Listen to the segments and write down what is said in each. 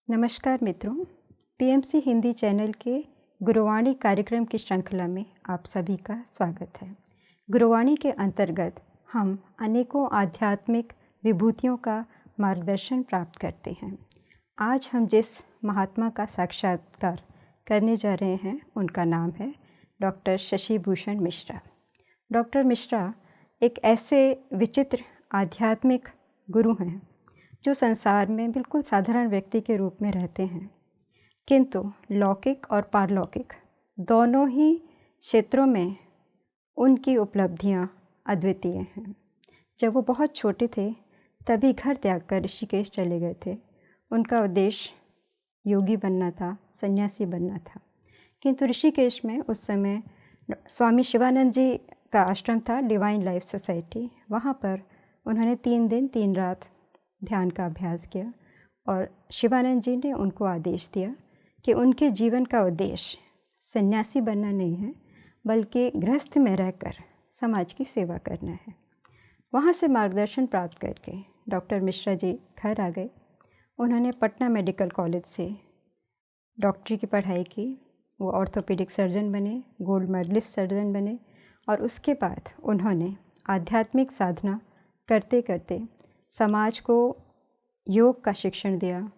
नमस्कार मित्रों, PMC Hindi channel के गुरुवाणी कार्यक्रम की श्रृंखला में आप सभी का स्वागत है। गुरुवाणी के अंतर्गत हम अनेकों आध्यात्मिक विभूतियों का मार्गदर्शन प्राप्त करते हैं। आज हम जिस महात्मा का साक्षात्कार करने जा रहे हैं उनका नाम है डॉक्टर शशि भूषण मिश्रा। डॉक्टर मिश्रा एक ऐसे विचित्र आध्यात्मिक गुरु हैं जो संसार में बिल्कुल साधारण व्यक्ति के रूप में रहते हैं, किंतु लौकिक और पारलौकिक दोनों ही क्षेत्रों में उनकी उपलब्धियां अद्वितीय हैं। जब वो बहुत छोटे थे तभी घर त्याग कर ऋषिकेश चले गए थे। उनका उद्देश्य योगी बनना था, सन्यासी बनना था, किंतु ऋषिकेश में उस समय स्वामी शिवानंद जी का आश्रम था, डिवाइन लाइफ सोसाइटी। वहाँ पर उन्होंने 3 दिन 3 रात ध्यान का अभ्यास किया और शिवानंद जी ने उनको आदेश दिया कि उनके जीवन का उद्देश्य सन्यासी बनना नहीं है, बल्कि गृहस्थ में रहकर समाज की सेवा करना है। वहाँ से मार्गदर्शन प्राप्त करके डॉक्टर मिश्रा जी घर आ गए। उन्होंने पटना मेडिकल कॉलेज से डॉक्टरी की पढ़ाई की। वो ऑर्थोपेडिक सर्जन बने, गोल्ड मेडलिस्ट सर्जन बने और उसके बाद उन्होंने आध्यात्मिक साधना करते करते समाज को योग का शिक्षण दिया,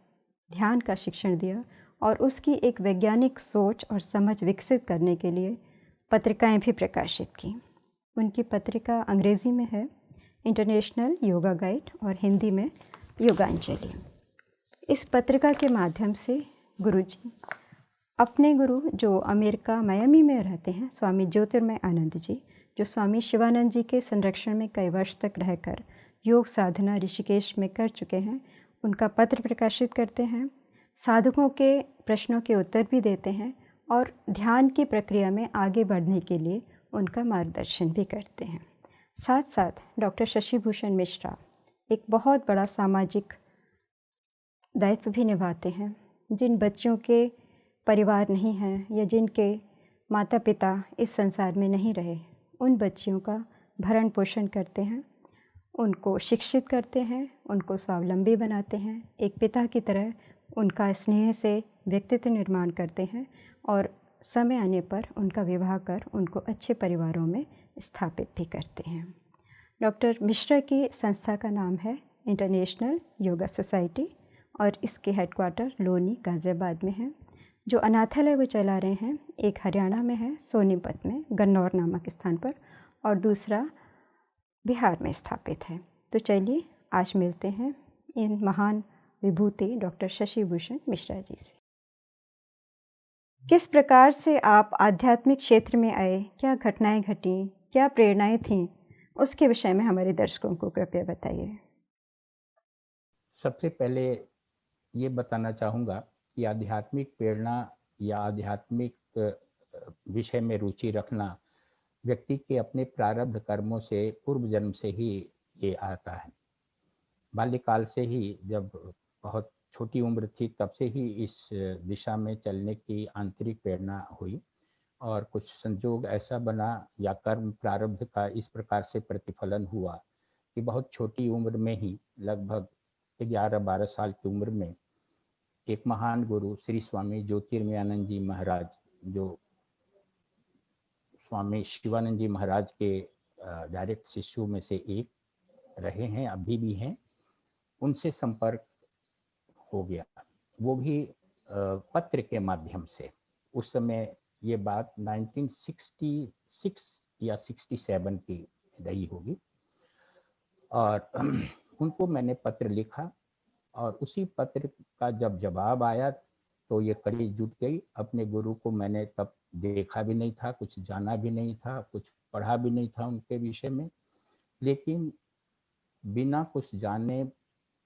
ध्यान का शिक्षण दिया और उसकी एक वैज्ञानिक सोच और समझ विकसित करने के लिए पत्रिकाएं भी प्रकाशित की। उनकी पत्रिका अंग्रेज़ी में है इंटरनेशनल योगा गाइड और हिंदी में योगांजलि। इस पत्रिका के माध्यम से गुरुजी अपने गुरु जो अमेरिका मायामी में रहते हैं, स्वामी ज्योतिर्मय आनंद जी, जो स्वामी शिवानंद जी के संरक्षण में कई वर्ष तक रहकर योग साधना ऋषिकेश में कर चुके हैं, उनका पत्र प्रकाशित करते हैं। साधकों के प्रश्नों के उत्तर भी देते हैं और ध्यान की प्रक्रिया में आगे बढ़ने के लिए उनका मार्गदर्शन भी करते हैं। साथ साथ डॉक्टर शशि भूषण मिश्रा एक बहुत बड़ा सामाजिक दायित्व भी निभाते हैं। जिन बच्चों के परिवार नहीं हैं या जिनके माता पिता इस संसार में नहीं रहे, उन बच्चियों का भरण पोषण करते हैं, उनको शिक्षित करते हैं, उनको स्वावलंबी बनाते हैं, एक पिता की तरह उनका स्नेह से व्यक्तित्व निर्माण करते हैं और समय आने पर उनका विवाह कर उनको अच्छे परिवारों में स्थापित भी करते हैं। डॉक्टर मिश्रा की संस्था का नाम है इंटरनेशनल योगा सोसाइटी और इसके हेडक्वार्टर लोनी गाज़ियाबाद में है। जो अनाथालय वो चला रहे हैं, एक हरियाणा में है सोनीपत में गन्नौर नामक स्थान पर और दूसरा बिहार में स्थापित है। तो चलिए आज मिलते हैं इन महान विभूति डॉक्टर शशि भूषण मिश्रा जी से। किस प्रकार से आप आध्यात्मिक क्षेत्र में आए, क्या घटनाएं घटी, क्या प्रेरणाएं थीं, उसके विषय में हमारे दर्शकों को कृपया बताइए। सबसे पहले ये बताना चाहूँगा कि आध्यात्मिक प्रेरणा या आध्यात्मिक विषय में रुचि रखना व्यक्ति के अपने प्रारब्ध कर्मों से पूर्व जन्म से ही ये आता है। बाल्यकाल से ही, जब बहुत छोटी उम्र थी, तब से ही इस दिशा में चलने की आंतरिक प्रेरणा हुई और कुछ संजोग ऐसा बना या कर्म प्रारब्ध का इस प्रकार से प्रतिफलन हुआ कि बहुत छोटी उम्र में ही, लगभग 11-12 साल की उम्र में, एक महान गुरु श्री स्वामी ज्योतिर्मयानंद जी महाराज, जो स्वामी शिवानंद जी महाराज के डायरेक्ट शिष्यों में से एक रहे हैं, अभी भी हैं, उनसे संपर्क हो गया, वो भी पत्र के माध्यम से। उस समय ये बात 1966 या 67 की रही होगी और उनको मैंने पत्र लिखा और उसी पत्र का जब जवाब आया तो ये कड़ी जुट गई। अपने गुरु को मैंने तब देखा भी नहीं था, कुछ जाना भी नहीं था, कुछ पढ़ा भी नहीं था उनके विषय में, लेकिन बिना कुछ जाने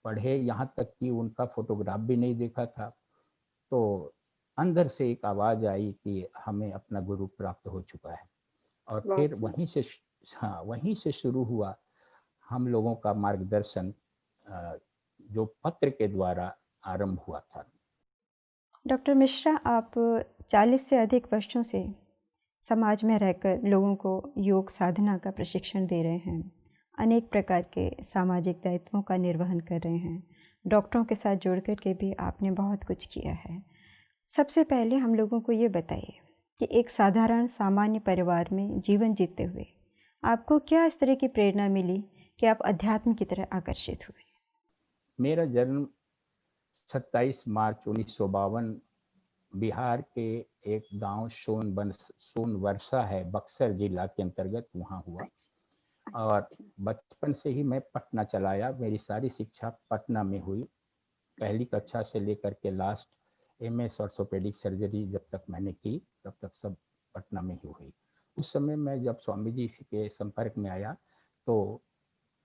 पढ़े, यहाँ तक कि उनका फोटोग्राफ भी नहीं देखा था, तो अंदर से एक आवाज़ आई कि हमें अपना गुरु प्राप्त हो चुका है। और फिर वहीं से शुरू हुआ हम लोगों का मार्गदर्शन, जो पत्र के द्वारा आरंभ हुआ था। डॉक्टर मिश्रा, आप 40 से अधिक वर्षों से समाज में रहकर लोगों को योग साधना का प्रशिक्षण दे रहे हैं, अनेक प्रकार के सामाजिक दायित्वों का निर्वहन कर रहे हैं, डॉक्टरों के साथ जुड़ कर के भी आपने बहुत कुछ किया है। सबसे पहले हम लोगों को ये बताइए कि एक साधारण सामान्य परिवार में जीवन जीते हुए आपको क्या इस तरह की प्रेरणा मिली कि आप अध्यात्म की तरह आकर्षित हुए? मेरा जन्म 27 मार्च 1952 बिहार के एक गांव सोनवर्षा है, बक्सर जिला के अंतर्गत, वहाँ हुआ। और बचपन से ही मैं पटना चला आया। मेरी सारी शिक्षा पटना में हुई। पहली कक्षा से लेकर के लास्ट एमएस ऑर्थोपेडिक सर्जरी जब तक मैंने की, तब तक सब पटना में ही हुई। उस समय मैं जब स्वामी जी के संपर्क में आया तो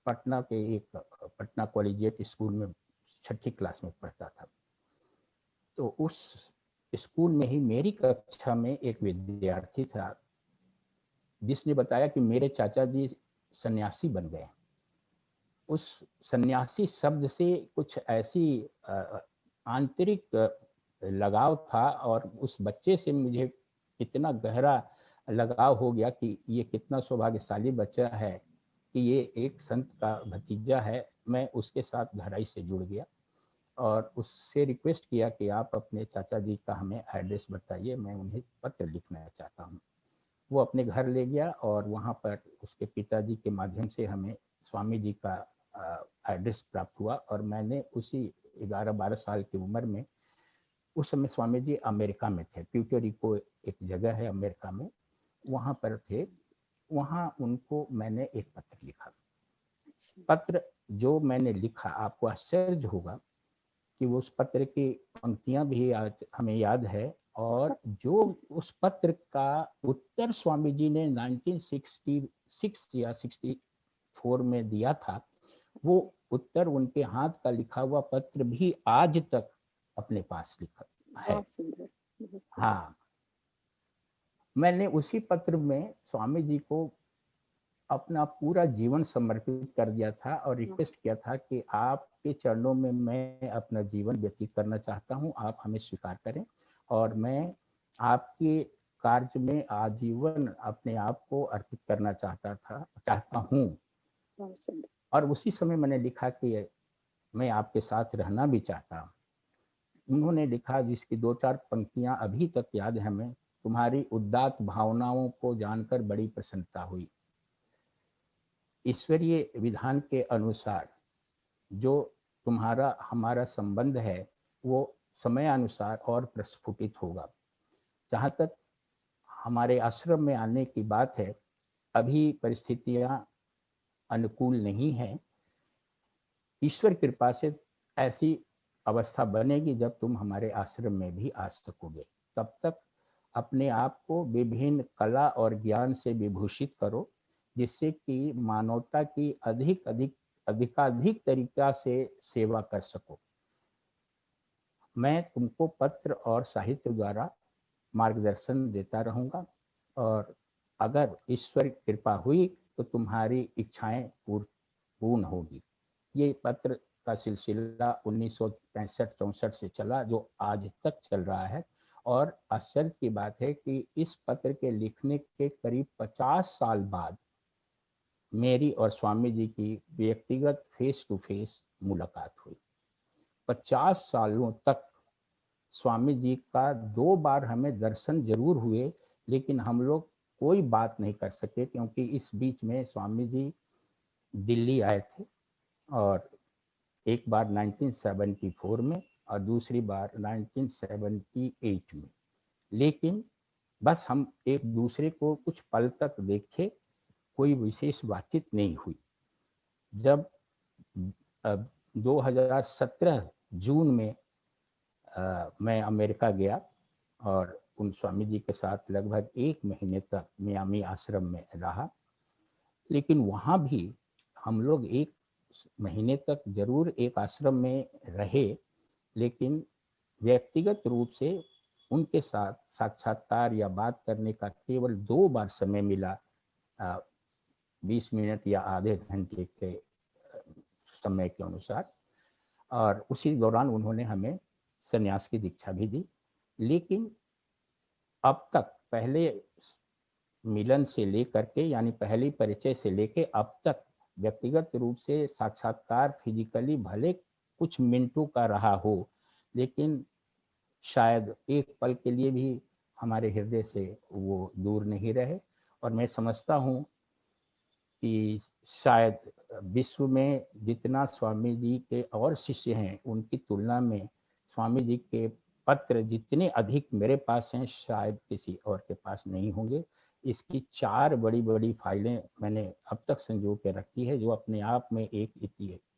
पटना के एक पटना कॉलेजिएट स्कूल में 6ठी क्लास में पढ़ता था। तो उस स्कूल में ही मेरी कक्षा में एक विद्यार्थी था जिसने बताया कि मेरे चाचा जी सन्यासी बन गए। उस सन्यासी शब्द से कुछ ऐसी आंतरिक लगाव था और उस बच्चे से मुझे इतना गहरा लगाव हो गया कि ये कितना सौभाग्यशाली बच्चा है कि ये एक संत का भतीजा है। मैं उसके साथ गहराई से जुड़ गया और उससे रिक्वेस्ट किया कि आप अपने चाचा जी का हमें एड्रेस बताइए, मैं उन्हें पत्र लिखना चाहता हूँ। वो अपने घर ले गया और वहाँ पर उसके पिताजी के माध्यम से हमें स्वामी जी का एड्रेस प्राप्त हुआ और मैंने उसी 11-12 साल की उम्र में, उस समय स्वामी जी अमेरिका में थे, प्यूर्टोरिको एक जगह है अमेरिका में, वहाँ पर थे। वहाँ उनको मैंने एक पत्र लिखा। पत्र जो मैंने लिखा, आपको आश्चर्य होगा कि वो उस पत्र की पंक्तियां भी आज हमें याद है। और जो उस पत्र का उत्तर स्वामी जी ने 1966 या 64 में दिया था, वो उत्तर उनके हाथ का लिखा हुआ पत्र भी आज तक अपने पास लिखा है। बहुत सुंदर, बहुत सुंदर। हाँ, मैंने उसी पत्र में स्वामी जी को अपना पूरा जीवन समर्पित कर दिया था और रिक्वेस्ट किया था कि आपके चरणों में मैं अपना जीवन व्यतीत करना चाहता हूँ, आप हमें स्वीकार करें और मैं आपके कार्य में आजीवन अपने आप को अर्पित करना चाहता हूँ। बहुत सुंदर। और उसी समय मैंने लिखा कि मैं आपके साथ रहना भी चाहता हूँ। उन्होंने लिखा, जिसकी 2-4 पंक्तियां अभी तक याद है हमें, तुम्हारी उदात्त भावनाओं को जानकर बड़ी प्रसन्नता हुई। ईश्वरीय विधान के अनुसार जो तुम्हारा हमारा संबंध है वो समयानुसार और प्रस्फुटित होगा। जहाँ तक हमारे आश्रम में आने की बात है, अभी परिस्थितियाँ अनुकूल नहीं है। ईश्वर कृपा से ऐसी अवस्था बनेगी जब तुम हमारे आश्रम में भी आ सकोगे। तब तक अपने आप को विभिन्न कला और ज्ञान से विभूषित करो, जिससे कि मानवता की अधिकाधिक तरीका से सेवा कर सको। मैं तुमको पत्र और साहित्य द्वारा मार्गदर्शन देता रहूंगा और अगर ईश्वर कृपा हुई तो तुम्हारी इच्छाएं पूर्ण होगी। ये पत्र का सिलसिला 1965-64 से चला, जो आज तक चल रहा है। और आश्चर्य की बात है कि इस पत्र के लिखने के करीब 50 साल बाद मेरी और स्वामी जी की व्यक्तिगत फेस टू फेस मुलाकात हुई। 50 सालों तक स्वामी जी का 2 बार हमें दर्शन जरूर हुए, लेकिन हम लोग कोई बात नहीं कर सके, क्योंकि इस बीच में स्वामी जी दिल्ली आए थे और एक बार 1974 में और दूसरी बार 1978 में। लेकिन बस हम एक दूसरे को कुछ पल तक देखे, कोई विशेष बातचीत नहीं हुई। जब 2017 जून में मैं अमेरिका गया और उन स्वामी जी के साथ लगभग 1 महीने तक मियामी आश्रम में रहा। लेकिन वहाँ भी हम लोग 1 महीने तक जरूर एक आश्रम में रहे, लेकिन व्यक्तिगत रूप से उनके साथ साक्षात्कार या बात करने का केवल 2 बार समय मिला, 20 मिनट या आधे घंटे के समय के अनुसार। और उसी दौरान उन्होंने हमें संन्यास की दीक्षा भी दी। लेकिन अब तक पहले मिलन से लेकर के, यानी पहली परिचय से लेके अब तक व्यक्तिगत रूप से साक्षात्कार फिजिकली भले कुछ मिनटों का रहा हो, लेकिन शायद एक पल के लिए भी हमारे हृदय से वो दूर नहीं रहे। और मैं समझता हूँ कि शायद विश्व में जितना स्वामी जी के और शिष्य हैं, उनकी तुलना में स्वामी जी के पत्र जितने अधिक मेरे पास हैं, शायद किसी और के पास नहीं होंगे। इसकी 4 बड़ी-बड़ी फाइलें मैंने अब तक संजो के रखी है, जो अपने आप में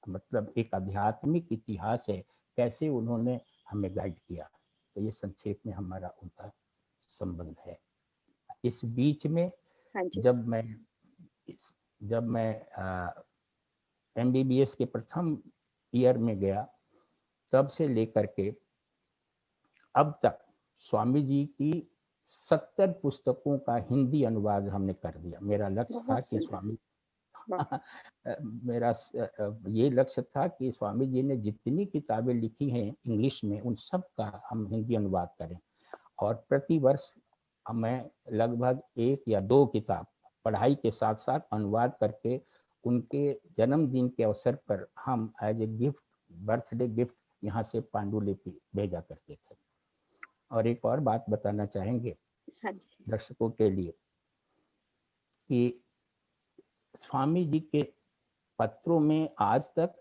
मतलब एक आध्यात्मिक इतिहास है, कैसे उन्होंने हमें गाइड किया। तो ये संक्षेप में हमारा उनका संबंध है। इस बीच में हाँ जी। जब मैं जब मैं एमबीबीएस के प्रथम ईयर में गया, तब से लेकर के अब तक स्वामी जी की 70 पुस्तकों का हिंदी अनुवाद हमने कर दिया। मेरा लक्ष्य था बहुत कि सुंदर। वाह! ये लक्ष्य था कि स्वामी जी ने जितनी किताबें लिखी हैं इंग्लिश में, उन सब का हम हिंदी अनुवाद करें। और प्रति वर्ष मैं लगभग 1 या 2 किताब पढ़ाई के साथ-साथ अनुवाद करके उनके जन्मदिन के अवसर पर हम as a gift, birthday gift यहाँ से पांडुलिपि भेजा करते थे। और एक और बात बताना चाहेंगे हाँ जी। दर्शकों के लिए कि स्वामी जी के पत्रों में आज तक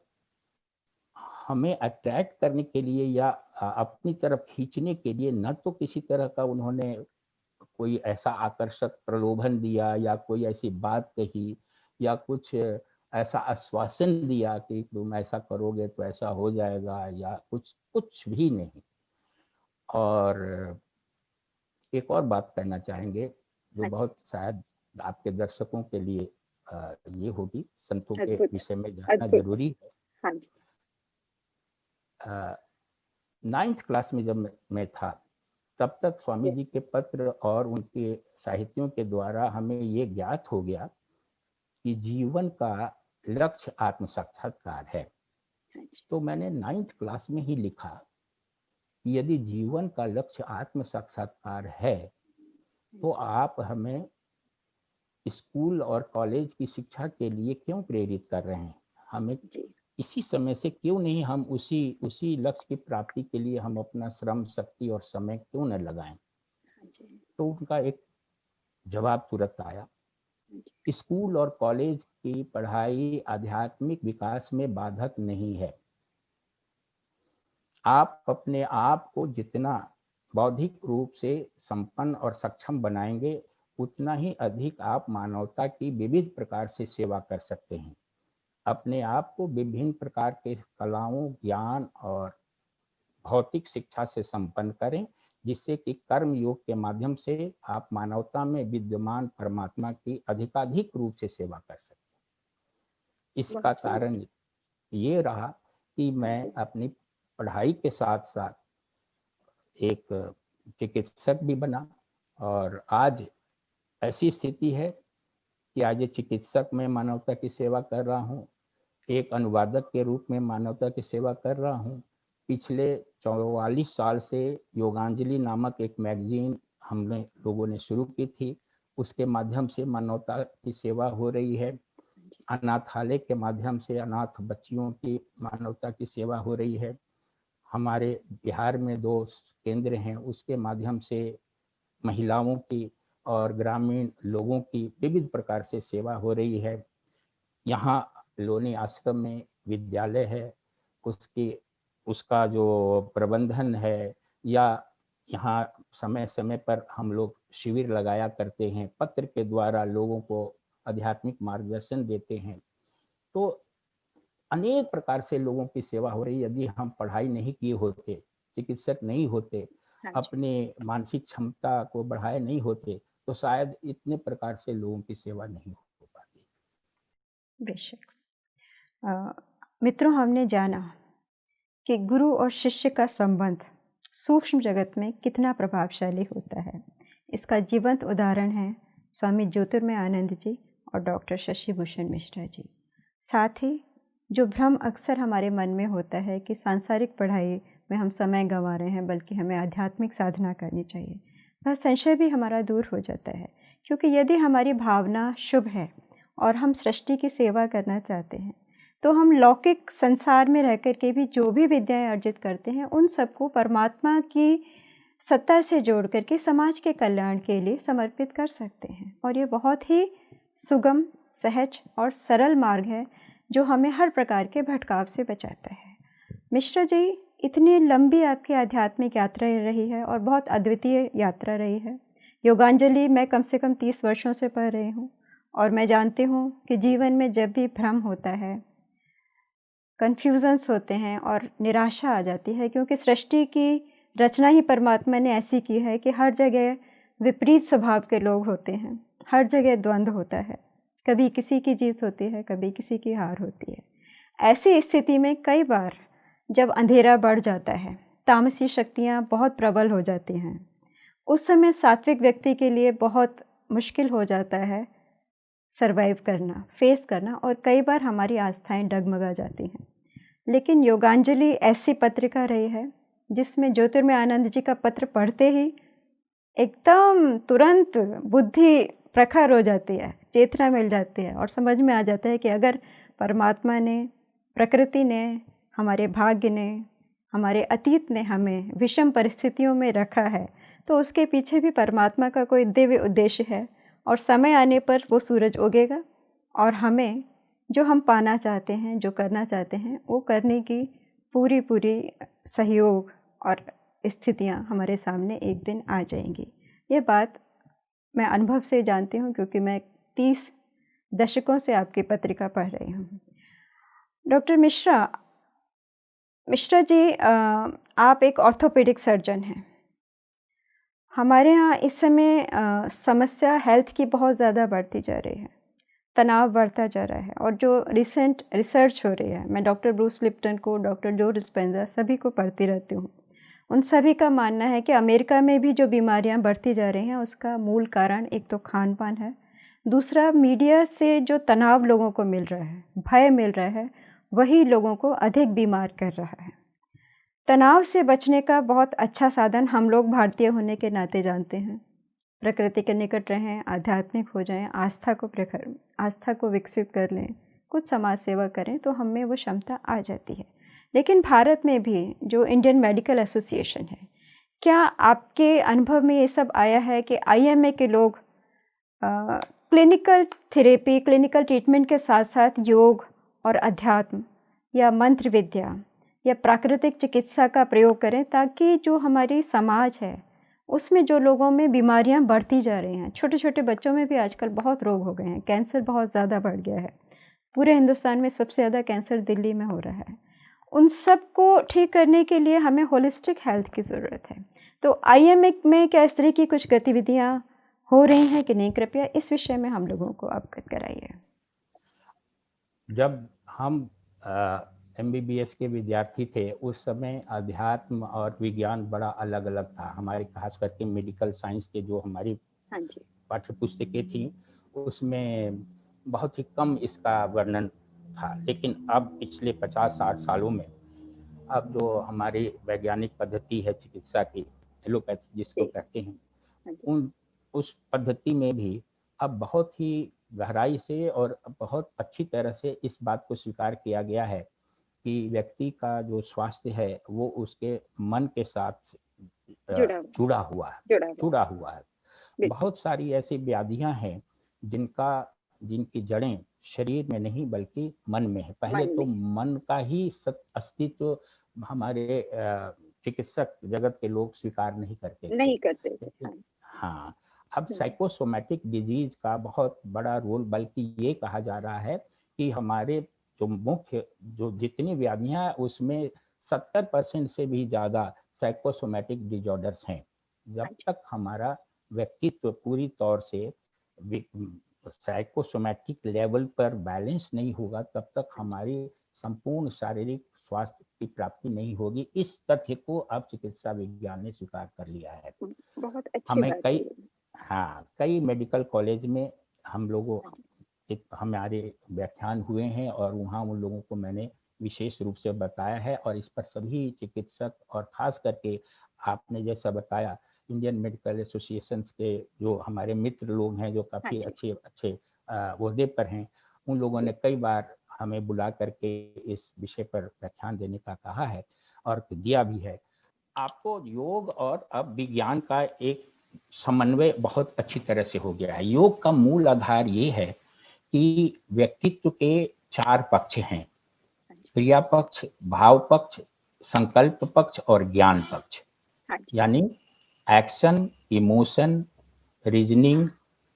हमें अट्रैक्ट करने के लिए या अपनी तरफ खींचने के लिए न तो किसी तरह का उन्होंने कोई ऐसा आकर्षक प्रलोभन दिया या कोई ऐसी बात कही या कुछ ऐसा आश्वासन दिया कि तुम ऐसा करोगे तो ऐसा हो जाएगा, या कुछ भी नहीं। और एक और बात कहना चाहेंगे जो हाँ जी। बहुत शायद आपके दर्शकों के लिए ये होगी, संतों के अद्भुत, विषय में जानना अद्भुत। जरूरी है। हाँ जी। 9th क्लास में जब मैं था, तब तक स्वामी ये जी के पत्र और उनके साहित्यों के द्वारा हमें ये ज्ञात हो गया कि जीवन का लक्ष्य आत्म साक्षात्कार है। हाँ जी। तो मैंने 9th क्लास में ही लिखा कि यदि जीवन का लक्ष्य आत्म साक्षात्कार है, तो आप हमें स्कूल और कॉलेज की शिक्षा के लिए क्यों प्रेरित कर रहे हैं? हमें जी। इसी समय से क्यों नहीं हम उसी उसी लक्ष्य की प्राप्ति के लिए हम अपना श्रम, शक्ति और समय क्यों न लगाएं? हाँ जी। तो उनका एक जवाब तुरंत आया, हाँ जी। स्कूल और कॉलेज की पढ़ाई आध्यात्मिक विकास में बाधक नहीं है। आप अपने आप को जितना बौद्धिक रूप से संपन्न और सक्षम बनाएंगे, उतना ही अधिक आप मानवता की विविध प्रकार से सेवा कर सकते हैं। अपने आप को विभिन्न प्रकार के कलाओं, ज्ञान और भौतिक शिक्षा से संपन्न करें, जिससे कि कर्म योग के माध्यम से आप मानवता में विद्यमान परमात्मा की अधिकाधिक रूप से सेवा कर सकें। इसका बहुत सुंदर। कारण ये रहा कि हाँ मैं जी। अपनी पढ़ाई के साथ-साथ एक चिकित्सक भी बना, और आज ऐसी स्थिति है कि आज एक चिकित्सक मैं मानवता की सेवा कर रहा हूँ, एक अनुवादक के रूप में मानवता की सेवा कर रहा हूँ। पिछले 44 साल से योगांजलि नामक एक मैगज़ीन हमने लोगों ने शुरू की थी, उसके माध्यम से मानवता की सेवा हो रही है। अनाथालय के माध्यम से अनाथ बच्चियों की मानवता की सेवा हो रही है। हमारे बिहार में 2 केंद्र हैं, उसके माध्यम से महिलाओं की और ग्रामीण लोगों की विविध प्रकार से सेवा हो रही है। यहाँ लोनी आश्रम में विद्यालय है, उसकी उसका जो प्रबंधन है, या यहाँ समय-समय पर हम लोग शिविर लगाया करते हैं, पत्र के द्वारा लोगों को आध्यात्मिक मार्गदर्शन देते हैं। तो अनेक प्रकार से लोगों की सेवा हो रही है। यदि हम पढ़ाई नहीं किए होते, चिकित्सक नहीं होते, हाँ जी। अपने मानसिक क्षमता को बढ़ाए नहीं होते, तो शायद इतने प्रकार से लोगों की सेवा नहीं हो पाती। बेशक। मित्रों, हमने जाना कि गुरु और शिष्य का संबंध सूक्ष्म जगत में कितना प्रभावशाली होता है। इसका जीवंत उदाहरण है स्वामी ज्योतिर्मय आनंद जी और डॉक्टर शशि भूषण मिश्रा जी। साथ ही जो भ्रम अक्सर हमारे मन में होता है कि सांसारिक पढ़ाई में हम समय गंवा रहे हैं, बल्कि हमें आध्यात्मिक साधना करनी चाहिए, वह संशय भी हमारा दूर हो जाता है। क्योंकि यदि हमारी भावना शुभ है और हम सृष्टि की सेवा करना चाहते हैं, तो हम लौकिक संसार में रह कर के भी जो भी विद्याएं अर्जित करते हैं उन सबको परमात्मा की सत्ता से जोड़ करके समाज के कल्याण के लिए समर्पित कर सकते हैं। और ये बहुत ही सुगम, सहज और सरल मार्ग है जो हमें हर प्रकार के भटकाव से बचाता है। मिश्रा जी, इतनी लंबी आपकी आध्यात्मिक यात्रा रही है और बहुत अद्वितीय यात्रा रही है। योगांजलि मैं कम से कम 30 वर्षों से पढ़ रही हूँ और मैं जानती हूँ कि जीवन में जब भी भ्रम होता है, कन्फ्यूजन्स होते हैं और निराशा आ जाती है, क्योंकि सृष्टि की रचना ही परमात्मा ने ऐसी की है कि हर जगह विपरीत स्वभाव के लोग होते हैं, हर जगह द्वंद्व होता है, कभी किसी की जीत होती है, कभी किसी की हार होती है। ऐसी स्थिति में कई बार जब अंधेरा बढ़ जाता है, तामसी शक्तियाँ बहुत प्रबल हो जाती हैं, उस समय सात्विक व्यक्ति के लिए बहुत मुश्किल हो जाता है सरवाइव करना, फेस करना, और कई बार हमारी आस्थाएं डगमगा जाती हैं। लेकिन योगांजलि ऐसी पत्रिका रही है जिसमें ज्योतिर्मय आनंद जी का पत्र पढ़ते ही एकदम तुरंत बुद्धि प्रखर हो जाती है, चेतना मिल जाती है और समझ में आ जाता है कि अगर परमात्मा ने, प्रकृति ने, हमारे भाग्य ने, हमारे अतीत ने हमें विषम परिस्थितियों में रखा है तो उसके पीछे भी परमात्मा का कोई दिव्य उद्देश्य है और समय आने पर वो सूरज उगेगा और हमें जो हम पाना चाहते हैं, जो करना चाहते हैं, वो करने की पूरी सहयोग और स्थितियाँ हमारे सामने एक दिन आ जाएंगी। ये बात मैं अनुभव से जानती हूँ क्योंकि मैं 30 दशकों से आपकी पत्रिका पढ़ रही हूँ। डॉक्टर मिश्रा जी, आप एक ऑर्थोपेडिक सर्जन हैं। हमारे यहाँ इस समय समस्या हेल्थ की बहुत ज़्यादा बढ़ती जा रही है, तनाव बढ़ता जा रहा है, और जो रिसेंट रिसर्च हो रही है, मैं डॉक्टर ब्रूस लिप्टन को, डॉक्टर जो डिस्पेंजा सभी को पढ़ती रहती हूँ। उन सभी का मानना है कि अमेरिका में भी जो बीमारियाँ बढ़ती जा रही हैं उसका मूल कारण एक तो खान पान है, दूसरा मीडिया से जो तनाव लोगों को मिल रहा है, भय मिल रहा है, वही लोगों को अधिक बीमार कर रहा है। तनाव से बचने का बहुत अच्छा साधन हम लोग भारतीय होने के नाते जानते हैं। प्रकृति के निकट रहें, आध्यात्मिक हो जाएं, आस्था को विकसित कर लें, कुछ समाज सेवा करें तो हमें वो क्षमता आ जाती है। लेकिन भारत में भी जो इंडियन मेडिकल एसोसिएशन है, क्या आपके अनुभव में ये सब आया है कि IMA के लोग क्लिनिकल थेरेपी, क्लिनिकल ट्रीटमेंट के साथ साथ योग और अध्यात्म या मंत्र विद्या या प्राकृतिक चिकित्सा का प्रयोग करें ताकि जो हमारी समाज है उसमें जो लोगों में बीमारियां बढ़ती जा रही हैं, छोटे छोटे बच्चों में भी आजकल बहुत रोग हो गए हैं, कैंसर बहुत ज़्यादा बढ़ गया है, पूरे हिंदुस्तान में सबसे ज़्यादा कैंसर दिल्ली में हो रहा है, उन सब को ठीक करने के लिए हमें होलिस्टिक हेल्थ की ज़रूरत है। तो IMA में क्या इस तरह की कुछ गतिविधियाँ हो रही हैं कि नहीं? कृपया इस विषय में हम लोगों को अवगत कराइए। जब हम MBBS के विद्यार्थी थे उस समय अध्यात्म और विज्ञान बड़ा अलग अलग था। हमारे खास करके मेडिकल साइंस के जो हमारी हाँ जी। पाठ्य पुस्तकें थी उसमें बहुत ही कम इसका वर्णन था। लेकिन अब पिछले 50-60 सालों में अब जो हमारी वैज्ञानिक पद्धति है चिकित्सा की, एलोपैथी जिसको जी। कहते हैं, हाँ जी। उस पद्धति में भी अब बहुत ही गहराई से और बहुत अच्छी तरह से इस बात को स्वीकार किया गया है कि व्यक्ति का जो स्वास्थ्य है वो उसके मन के साथ जुड़ा हुआ जुड़ा हुआ है, जुड़ा हुआ जुड़ा हुआ है। बिल्कुल। बहुत सारी ऐसी व्याधियां हैं जिनकी जड़ें शरीर में नहीं बल्कि मन में है। पहले मन तो में मन का ही अस्तित्व हमारे चिकित्सक जगत के लोग स्वीकार नहीं करते थे, नहीं करते थे। लेकिन हाँ। हाँ, अब हम्म, साइकोसोमैटिक डिजीज का बहुत बड़ा रोल, बल्कि ये कहा जा रहा है कि हमारे जो मुख्य जो जितनी व्याधियां हैं उसमें 70% से भी ज़्यादा साइकोसोमैटिक डिजॉर्डर्स हैं। जब हाँ जी। तक हमारा व्यक्तित्व पूरी तौर से साइकोसोमैटिक लेवल पर बैलेंस नहीं होगा तब तक हाँ जी। हमारी संपूर्ण शारीरिक स्वास्थ्य की प्राप्ति नहीं होगी। इस तथ्य को अब चिकित्सा विज्ञान ने स्वीकार कर लिया है। बहुत अच्छी हमें बात है कई ये। हाँ, कई मेडिकल कॉलेज में हम लोगों हाँ जी। हमारे व्याख्यान हुए हैं और वहाँ उन लोगों को मैंने विशेष रूप से बताया है और इस पर सभी चिकित्सक और खास करके आपने जैसा बताया इंडियन मेडिकल एसोसिएशन के जो हमारे मित्र लोग हैं जो हाँ काफ़ी जी। अच्छे अच्छे ओहदे पर हैं, उन लोगों जी। ने कई बार हमें बुला करके इस विषय पर व्याख्यान देने का कहा है और दिया भी है। आपको योग और अब विज्ञान का एक समन्वय बहुत अच्छी तरह से हो गया है। योग का मूल आधार ये है कि व्यक्तित्व के 4 पक्ष हैं, हाँ जी। क्रिया पक्ष, भाव पक्ष, संकल्प पक्ष और ज्ञान पक्ष। हाँ जी। यानी action, emotion, reasoning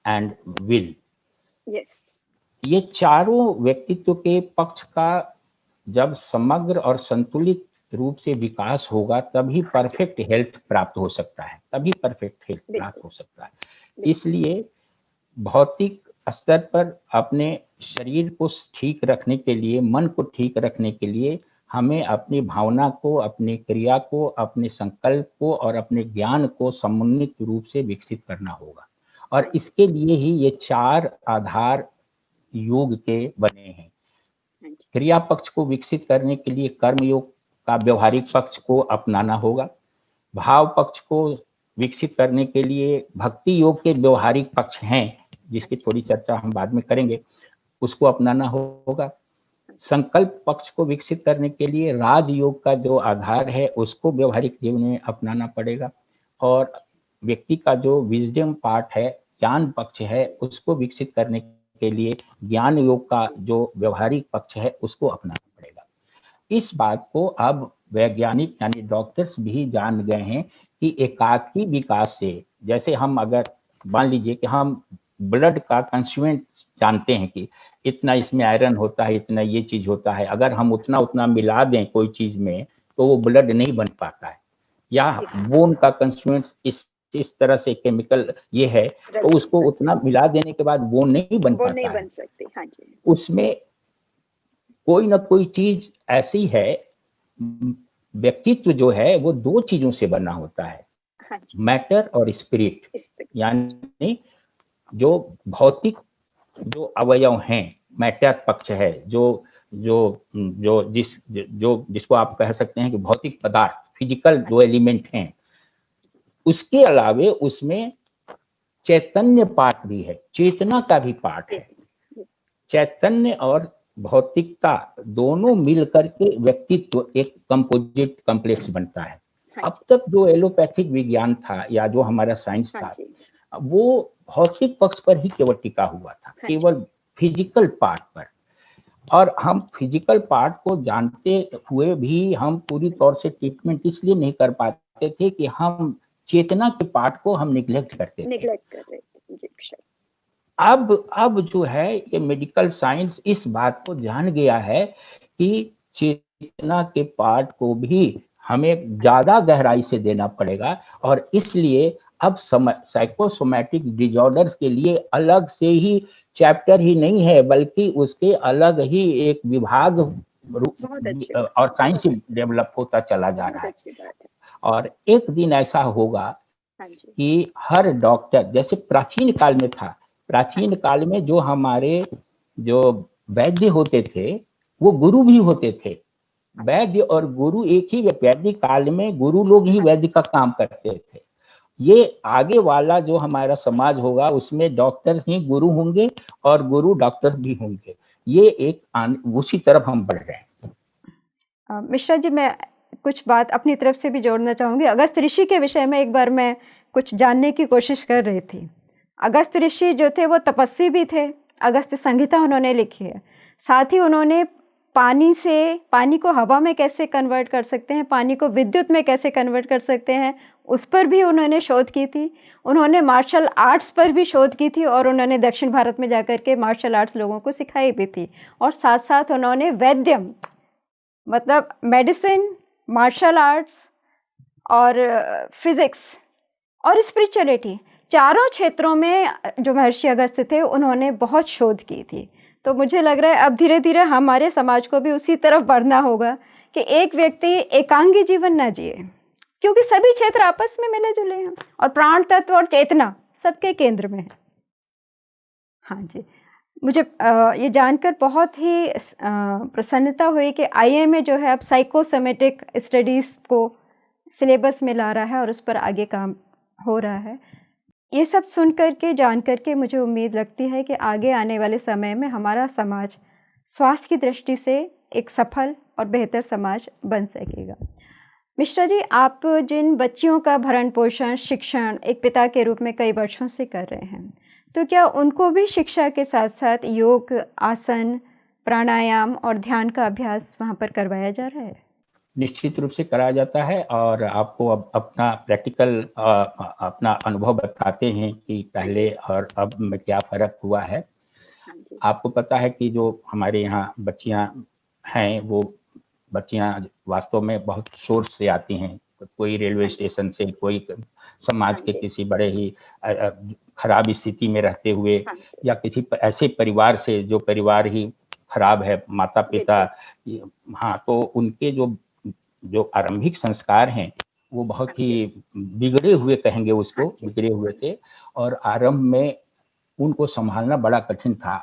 and will. Yes. ये चारों व्यक्तित्व के पक्ष का जब समग्र और संतुलित रूप से विकास होगा तभी परफेक्ट हेल्थ प्राप्त हो सकता है, तभी परफेक्ट हेल्थ प्राप्त बिल्कुल हो सकता है। बिल्कुल। इसलिए भौतिक स्तर पर अपने शरीर को ठीक रखने के लिए, मन को ठीक रखने के लिए हमें अपनी भावना को, अपनी क्रिया को, अपने संकल्प को और अपने ज्ञान को समन्वित रूप से विकसित करना होगा। और इसके लिए ही ये 4 आधार योग के बने हैं। हाँ जी। क्रिया पक्ष को विकसित करने के लिए कर्म योग का व्यवहारिक पक्ष को अपनाना होगा। भाव पक्ष को विकसित करने के लिए भक्ति योग के व्यवहारिक पक्ष हैं, जिसकी थोड़ी चर्चा हम बाद में करेंगे, उसको अपनाना होगा। संकल्प पक्ष को विकसित करने के लिए राजयोग का जो आधार है उसको व्यवहारिक जीवन में अपनाना पड़ेगा। और व्यक्ति का जो विजडम पार्ट है, ज्ञान पक्ष है, उसको विकसित करने के लिए ज्ञान योग का जो व्यवहारिक पक्ष है उसको अपनाना पड़ेगा। इस बात को अब वैज्ञानिक यानी डॉक्टर्स भी जान गए हैं कि एकाकी विकास से, जैसे हम अगर मान लीजिए कि हम ब्लड का कंस्टिट्यूएंट जानते हैं कि इतना इसमें आयरन होता है, इतना ये चीज होता है, अगर हम उतना उतना मिला दें कोई चीज में तो वो ब्लड नहीं बन पाता है। या बोन का कंस्टिट्यूएंट इस तरह से केमिकल ये है तो उसको उतना मिला देने के बाद बोन नहीं बन वो पाता नहीं है। बन सकती। हाँ जी। उसमें कोई ना कोई चीज ऐसी है, व्यक्तित्व जो है वो 2 चीजों से बना होता है, हाँ जी। मैटर और स्पिरिट। इस पे यानी जो भौतिक जो अवयव हैं, मैटर पक्ष है, जो जो जो जिसको आप कह सकते हैं कि भौतिक पदार्थ, फिजिकल जो एलिमेंट हैं, उसके अलावे उसमें चैतन्य पार्ट भी है, चेतना का भी पार्ट है। चैतन्य और भौतिकता दोनों मिलकर के व्यक्तित्व एक कंपोजिट कॉम्प्लेक्स बनता है। हाँ अब जी। तक जो एलोपैथिक विज्ञान था या जो हमारा साइंस हाँ था, जी। वो भौतिक पक्ष पर ही केवल टिका हुआ था, हाँ जी। केवल फिजिकल पार्ट पर। और हम फिजिकल पार्ट को जानते हुए भी हम पूरी तौर से ट्रीटमेंट इसलिए नहीं कर पाते थे कि हम चेतना के पार्ट को हम निग्लेक्ट करते थे। निगलेक्ट कर रहे थे जी। शायद अब जो है ये मेडिकल साइंस इस बात को जान गया है कि चेतना के पार्ट को भी हमें ज्यादा गहराई से देना पड़ेगा। और इसलिए अब साइकोसोमैटिक डिसऑर्डर्स के लिए अलग से ही चैप्टर ही नहीं है, बल्कि उसके अलग ही एक विभाग बहुत अच्छी बात और है। साइंस डेवलप होता चला जा बहुत रहा है। अच्छी बात है। और एक दिन ऐसा होगा हाँ जी। कि हर डॉक्टर, जैसे प्राचीन काल में था, प्राचीन काल में जो हमारे जो वैद्य होते थे वो गुरु भी होते थे। वैद्य और गुरु एक ही, वैदिक काल में गुरु लोग ही वैद्य का काम करते थे। ये आगे वाला जो हमारा समाज होगा उसमें डॉक्टर्स ही गुरु होंगे और गुरु डॉक्टर भी होंगे। ये एक उसी तरफ हम बढ़ रहे हैं। मिश्रा जी, मैं कुछ बात अपनी तरफ से भी जोड़ना चाहूँगी। अगस्त ऋषि के विषय में एक बार मैं कुछ जानने की कोशिश कर रही थी। अगस्त ऋषि जो थे वो तपस्वी भी थे। अगस्त संहिता उन्होंने लिखी है। साथ ही उन्होंने पानी को हवा में कैसे कन्वर्ट कर सकते हैं, पानी को विद्युत में कैसे कन्वर्ट कर सकते हैं, उस पर भी उन्होंने शोध की थी। उन्होंने मार्शल आर्ट्स पर भी शोध की थी और उन्होंने दक्षिण भारत में जाकर के मार्शल आर्ट्स लोगों को सिखाई भी थी। और साथ साथ उन्होंने वैद्यम, मतलब मेडिसिन, मार्शल आर्ट्स और फिज़िक्स और स्पिरिचुअलिटी, चारों क्षेत्रों में जो महर्षि अगस्त थे उन्होंने बहुत शोध की थी। तो मुझे लग रहा है अब धीरे धीरे हमारे समाज को भी उसी तरफ बढ़ना होगा कि एक व्यक्ति एकांगी जीवन ना जिए, क्योंकि सभी क्षेत्र आपस में मिले जुले हैं और प्राण तत्व और चेतना सबके केंद्र में है। हाँ जी, मुझे ये जानकर बहुत ही प्रसन्नता हुई कि IIMA जो है अब साइकोसोमेटिक स्टडीज़ को सिलेबस में ला रहा है और उस पर आगे काम हो रहा है। ये सब सुन कर के, जान कर के मुझे उम्मीद लगती है कि आगे आने वाले समय में हमारा समाज स्वास्थ्य की दृष्टि से एक सफल और बेहतर समाज बन सकेगा। मिश्रा जी, आप जिन बच्चियों का भरण पोषण शिक्षण एक पिता के रूप में कई वर्षों से कर रहे हैं, तो क्या उनको भी शिक्षा के साथ साथ योग, आसन, प्राणायाम और ध्यान का अभ्यास वहाँ पर करवाया जा रहा है? निश्चित रूप से कराया जाता है और आपको अब अपना प्रैक्टिकल अपना अनुभव बताते हैं कि पहले और अब में क्या फ़र्क हुआ है। हाँ जी। आपको पता है कि जो हमारे यहाँ बच्चियाँ हैं, वो बच्चियाँ वास्तव में बहुत सोर्स से आती हैं। कोई रेलवे स्टेशन से, कोई समाज हाँ के जी। किसी बड़े ही खराब स्थिति में रहते हुए हाँ जी। या किसी ऐसे परिवार से जो परिवार ही खराब है, माता-पिता। हाँ, तो उनके जो जो आरंभिक संस्कार हैं, वो बहुत ही बिगड़े हुए कहेंगे उसको, बिगड़े हुए थे और आरंभ में उनको सँभालना बड़ा कठिन था।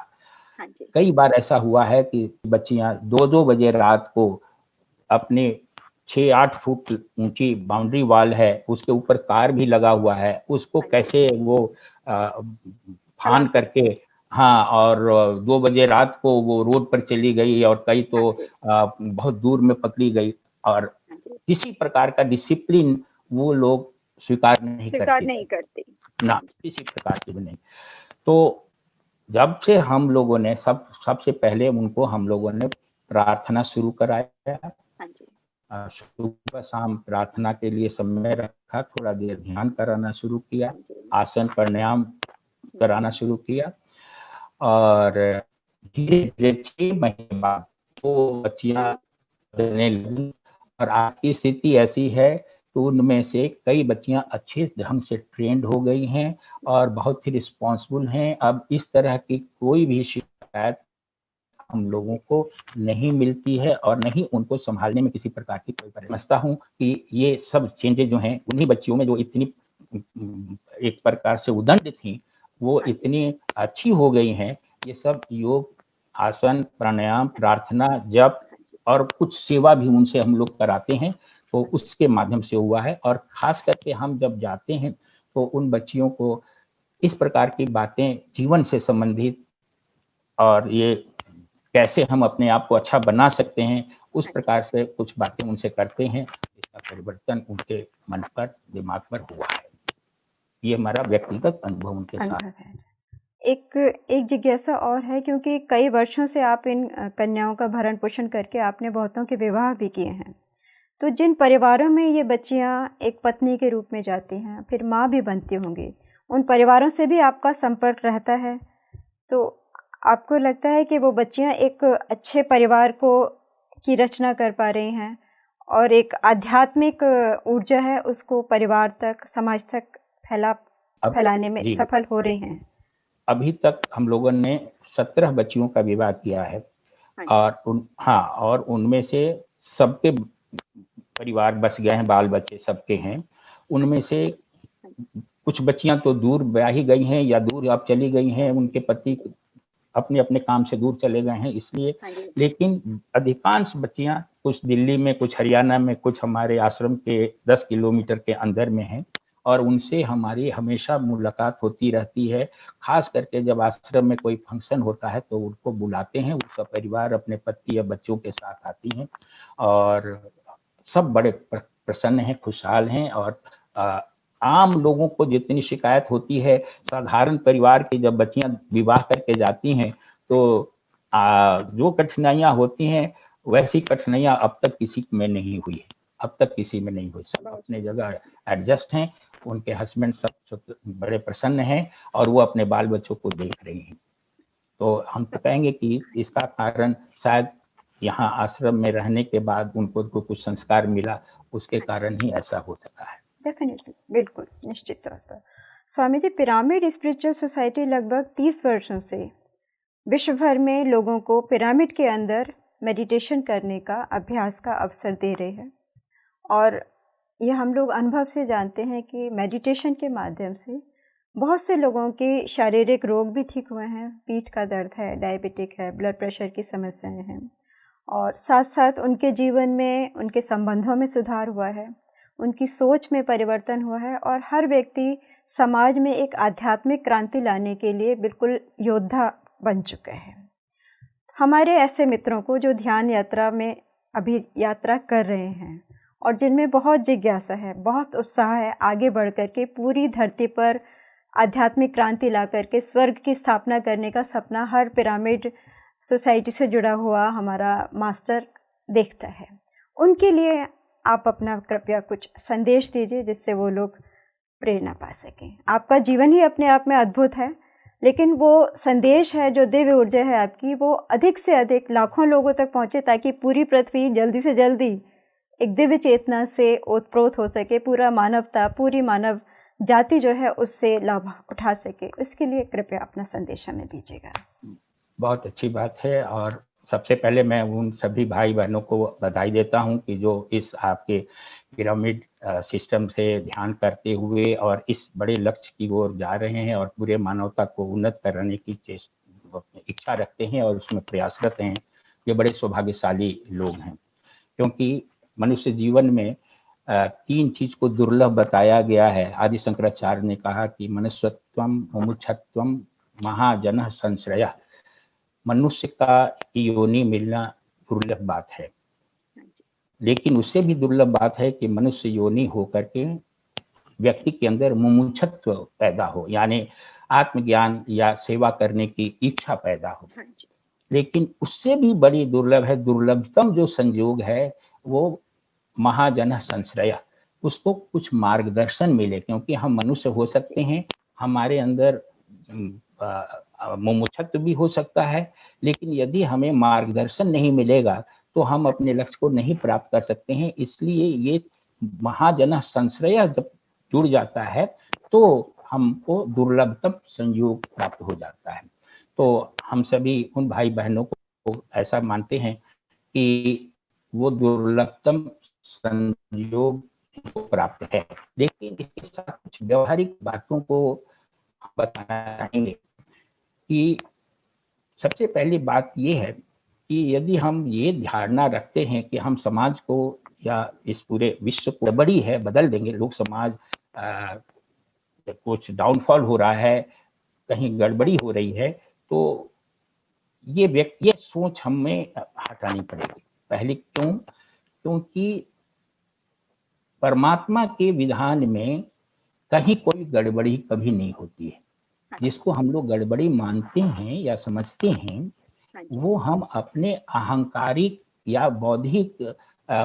हाँ जी। कई बार ऐसा हुआ है कि बच्चियाँ 2-2 बजे रात को अपने 6-8 फुट ऊँची बाउंड्री वॉल है, उसके ऊपर तार भी लगा हुआ है, उसको कैसे वो अ, फाँद करके हाँ, और 2 बजे रात को वो रोड पर चली गई और कई तो बहुत दूर में पकड़ी गई और किसी प्रकार का डिसिप्लिन वो लोग स्वीकार नहीं स्वीकार करते नहीं थे। करते। ना, किसी प्रकार की भी नहीं। तो जब से हम लोगों ने सबसे पहले उनको हम लोगों ने प्रार्थना शुरू कराया। हाँ जी। सुबह-शाम प्रार्थना के लिए समय रखा, थोड़ा देर ध्यान कराना शुरू किया, हाँ जी। आसन प्राणायाम कराना शुरू किया और धीरे-धीरे 6 महीने बाद वो बच्चियाँ चलने लगी और आज की स्थिति ऐसी है कि उनमें से कई बच्चियाँ अच्छे ढंग से ट्रेन्ड हो गई हैं और बहुत ही रिस्पॉन्सिबल हैं। अब इस तरह की कोई भी शिकायत हम लोगों को नहीं मिलती है और नहीं उनको सँभालने में किसी प्रकार की कोई समझता हूँ कि ये सब चेंजेज़ जो हैं, उन्हीं बच्चियों में जो इतनी एक प्रकार से उद्दंड थीं, वो इतनी अच्छी हो गई हैं। ये सब योग, आसन, प्राणायाम, प्रार्थना, जप और कुछ सेवा भी उनसे हम लोग कराते हैं, तो उसके माध्यम से हुआ है और ख़ास करके हम जब जाते हैं, तो उन बच्चियों को इस प्रकार की बातें जीवन से संबंधित और ये कैसे हम अपने आप को अच्छा बना सकते हैं, उस प्रकार से कुछ बातें उनसे करते हैं, इसका परिवर्तन उनके मन पर, दिमाग पर हुआ है। ये हमारा व्यक्तिगत अनुभव उनके साथ। अनुभव है। एक जिज्ञासा और है, क्योंकि कई वर्षों से आप इन कन्याओं का भरण पोषण करके आपने बहुतों के विवाह भी किए हैं। तो जिन परिवारों में ये बच्चियाँ एक पत्नी के रूप में जाती हैं, फिर माँ भी बनती होंगी, उन परिवारों से भी आपका संपर्क रहता है। तो आपको लगता है कि वो बच्चियाँ एक अच्छे परिवार को की रचना कर पा रही हैं और एक आध्यात्मिक ऊर्जा है उसको परिवार तक, समाज तक फैलाने में जी, सफल हो रही हैं? अभी तक हम लोगों ने 17 बच्चियों का विवाह किया है और उनमें से सबके परिवार बस गए हैं, बाल-बच्चे सबके हैं। उनमें से कुछ बच्चियाँ तो दूर ब्याही गई हैं या दूर अब चली गई हैं, उनके पति अपने-अपने काम से दूर चले गए हैं इसलिए, लेकिन अधिकांश बच्चियाँ कुछ दिल्ली में, कुछ हरियाणा में, कुछ हमारे आश्रम के 10 किलोमीटर के अंदर में हैं और उनसे हमारी हमेशा मुलाकात होती रहती है। ख़ास करके जब आश्रम में कोई फंक्शन होता है तो उनको बुलाते हैं, उसका परिवार अपने पति या बच्चों के साथ आती हैं और सब बड़े प्रसन्न हैं, खुशहाल हैं और आम लोगों को जितनी शिकायत होती है, साधारण परिवार की जब बच्चियाँ विवाह करके जाती हैं, तो जो कठिनाइयाँ होती हैं, वैसी कठिनाइयाँ अब तक किसी में नहीं हुई है। अब तक किसी में नहीं हुई, सब अपनी जगह एडजस्ट हैं, उनके हस्बैंड सब बड़े प्रसन्न हैं और वो अपने बाल-बच्चों को देख रही हैं। तो हम तो कहेंगे कि इसका कारण शायद यहाँ आश्रम में रहने के बाद उनको जो कुछ संस्कार मिला, उसके कारण ही ऐसा हो सका है। डेफिनेटली, बिल्कुल, निश्चित तौर पर। Swami ji, pyramid spiritual society लगभग 30 वर्षों से विश्व भर में लोगों को पिरामिड के अंदर मेडिटेशन करने का अभ्यास का अवसर दे रहे हैं और ये हम लोग अनुभव से जानते हैं कि मेडिटेशन के माध्यम से बहुत से लोगों के शारीरिक रोग भी ठीक हुए हैं। पीठ का दर्द है, डायबिटिक है, ब्लड प्रेशर की समस्याएं हैं और साथ साथ उनके जीवन में, उनके संबंधों में सुधार हुआ है, उनकी सोच में परिवर्तन हुआ है और हर व्यक्ति समाज में एक आध्यात्मिक क्रांति लाने के लिए बिल्कुल योद्धा बन चुका है। हमारे ऐसे मित्रों को जो ध्यान यात्रा में अभी यात्रा कर रहे हैं और जिनमें बहुत जिज्ञासा है, बहुत उत्साह है आगे बढ़ कर के पूरी धरती पर आध्यात्मिक क्रांति ला करके स्वर्ग की स्थापना करने का सपना हर पिरामिड सोसाइटी से जुड़ा हुआ हमारा मास्टर देखता है, उनके लिए आप अपना कृपया कुछ संदेश दीजिए जिससे वो लोग प्रेरणा पा सकें। आपका जीवन ही अपने आप में अद्भुत है, लेकिन वो संदेश है, जो दिव्य ऊर्जा है आपकी, वो अधिक से अधिक लाखों लोगों तक पहुंचे ताकि पूरी पृथ्वी जल्दी से जल्दी एक दिव्य चेतना से ओतप्रोत हो सके, पूरा मानवता, पूरी मानव जाति जो है उससे लाभ उठा सके। उसके लिए कृपया अपना संदेश हमें दीजिएगा। बहुत अच्छी बात है, और सबसे पहले मैं उन सभी भाई बहनों को बधाई देता हूं कि जो इस आपके पिरामिड सिस्टम से ध्यान करते हुए और इस बड़े लक्ष्य की ओर जा रहे हैं और पूरे मानवता को उन्नत करने की इच्छा रखते हैं और उसमें प्रयासरत हैं। ये बड़े सौभाग्यशाली लोग हैं, क्योंकि मनुष्य जीवन में 3 चीज को दुर्लभ बताया गया है। आदि शंकराचार्य ने कहा कि मनुष्यत्वम, मुमुक्षत्वम, महाजन संश्रय। मनुष्य का योनि मिलना दुर्लभ बात है, लेकिन उससे भी दुर्लभ बात है कि मनुष्य योनि होकर के व्यक्ति के अंदर मुमुक्षत्व पैदा हो, यानी आत्मज्ञान या सेवा करने की इच्छा पैदा हो। लेकिन उससे भी बड़ी दुर्लभ है, दुर्लभतम जो संयोग है वो महाजन संश्रय, उसको कुछ मार्गदर्शन मिले, क्योंकि हम मनुष्य हो सकते हैं, हमारे अंदर मुमुक्षत्व भी हो सकता है, लेकिन यदि हमें मार्गदर्शन नहीं मिलेगा तो हम अपने लक्ष्य को नहीं प्राप्त कर सकते हैं। इसलिए ये महाजन संश्रय जब जुड़ जाता है तो हमको दुर्लभतम संयोग प्राप्त हो जाता है। तो हम सभी उन भाई बहनों को ऐसा मानते हैं कि वो दुर्लभतम संयोग प्राप्त है, लेकिन इसके साथ कुछ व्यवहारिक बातों को बताना चाहेंगे कि सबसे पहली बात ये है कि यदि हम ये धारणा रखते हैं कि हम समाज को या इस पूरे विश्व को बड़ी है बदल देंगे, लोग समाज कुछ डाउनफॉल हो रहा है, कहीं गड़बड़ी हो रही है, तो ये सोच हमें हटानी पड़ेगी। पहले क्यों? क्योंकि परमात्मा के विधान में कहीं कोई गड़बड़ी कभी नहीं होती है। जिसको हम लोग गड़बड़ी मानते हैं या समझते हैं, वो हम अपने अहंकारिक या बौद्धिक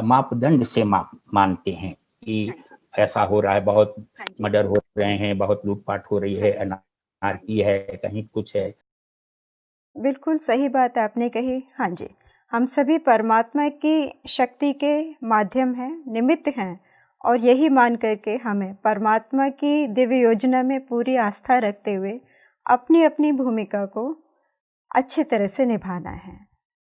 मापदंड से मानते हैं कि ऐसा हो रहा है, बहुत मर्डर हो रहे हैं, बहुत लूटपाट हो रही है, अनारकी है, कहीं कुछ है। बिल्कुल सही बात आपने कही। हाँ जी, हम सभी परमात्मा की शक्ति के माध्यम हैं, निमित्त हैं, और यही मान करके हमें परमात्मा की दिव्य योजना में पूरी आस्था रखते हुए अपनी अपनी भूमिका को अच्छी तरह से निभाना है।